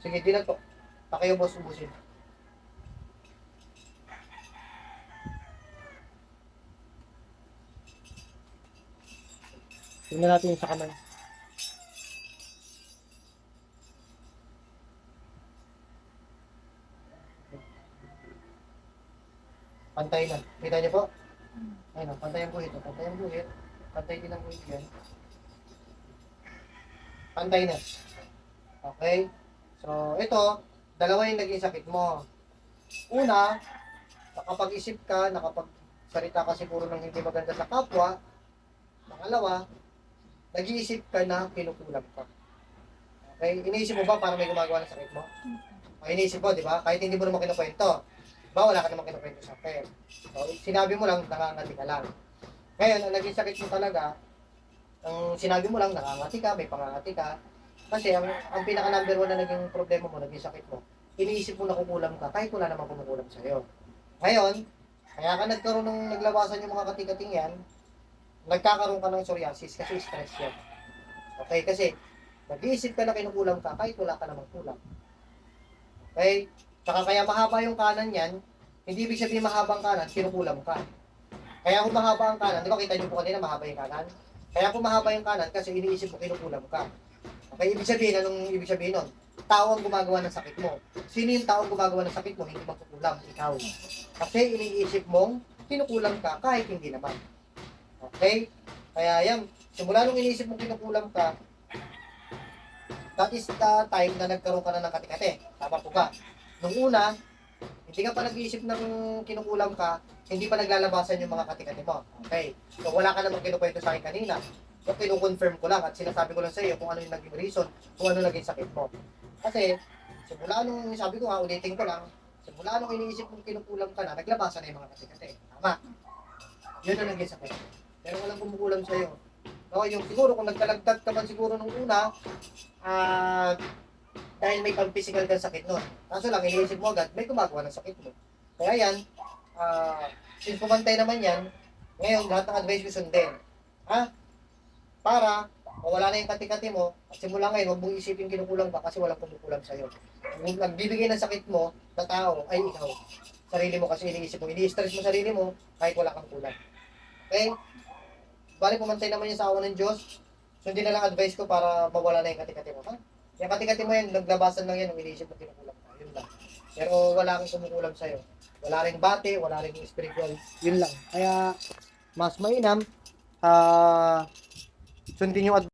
Sige, di na to. Pakayo boss, ubusin. Tingnan natin yung sa kamay. Pantay na. Kita niyo po? Ayun, pantay ang guhit. Pantay ang guhit. Pantay din ang guhit yan. Pantay na. Okay? So, ito, dalawa yung naging sakit mo. Una, nakapag-isip ka, nakapagsalita ka siguro ng hindi maganda sa kapwa. Pangalawa, nag-iisip ka na kinukulam ka. Okay? Iniisip mo ba para may gumagawa ng sakit mo? Iniisip mo, di ba? Kahit hindi mo naman kinukwento. Diba, wala ka naman kinukwento sa akin. So, sinabi mo lang, nakangati ka lang. Ngayon, ang naging sakit mo talaga, ang sinabi mo lang, nakangati ka, may pangangati ka. Kasi ang pinaka number one na naging problema mo, naging sakit mo, iniisip mo na kukulam ka, kahit wala naman kumukulam sa'yo. Ngayon, kaya ka nagkaroon ng naglabasan yung mga kati-kating yan, nagkakaroon ka ng psoriasis kasi stress yan. Okay, kasi nag-iisip ka na kinukulam ka, kahit wala ka namang kulam. Okay? Tsaka kaya mahaba yung kanan yan, hindi ibig sabihin mahabang kanan, kinukulam ka. Kaya kung mahaba ang kanan, di ba kita niyo po kanina mahaba yung kanan? Kaya kung mahaba yung kanan, kasi iniisip mo kinukulam ka. Okay, ibig sabihin, anong ibig sabihin nun? Tao ang gumagawa ng sakit mo. Sino yung tao ang gumagawa ng sakit mo? Hindi magkukulam, ikaw. Kasi iniisip mong kinukulam ka, kahit hindi naman. Okay? Kaya yan, simula nung iniisip mong kinukulam ka, that is the time na nagkaroon ka na ng kati-kati. Tama po ba? Nung una, hindi ka pa nag-iisip ng kinukulam ka, hindi pa naglalabasan yung mga kati-kati mo. Okay? So, wala ka namang kinukwento sa akin kanina. So, kinukonfirm ko lang at sinasabi ko lang sa iyo kung ano yung naging reason, kung ano naging sakit mo. Kasi, simula nung sabi ko nga, ulitin ko lang, simula nung iniisip mong kinukulam ka na, naglabasan na yung mga kati-kati. Tama. Yun ang naging sakit. Pero walang kumukulam sa iyo. No, yung siguro kung nagkalagdag ka man siguro nung una, dahil may pang-physical kang sakit nun. Kaso lang, iniisip mo agad, may gumagawa ng sakit mo. Kaya yan, since pumantay naman yan, ngayon lahat ng advice ko sundin. Ha? Para, mawala na yung kati-kati mo, at simula ngayon, huwag mong isipin kinukulang ka kasi walang kumukulang sa'yo. Yung nagbibigay ng sakit mo na tao ay ikaw. Sarili mo kasi iniisip mo, ini-stress mo sarili mo kahit wala kang kulang. Okay? Bali, pumantay naman yan sa awa ng Diyos. Sundin na lang advice ko para mawala na yung kati-kati mo. Ha? Yung kati-kati mo yan, naglabasan lang yan, yung iniisip mo kinukulang ka. Yun lang. Pero wala kang kumukulang sa'yo. Wala ring bate, wala ring spiritual. Yun lang. Kaya, mas mainam, sundin yung advice.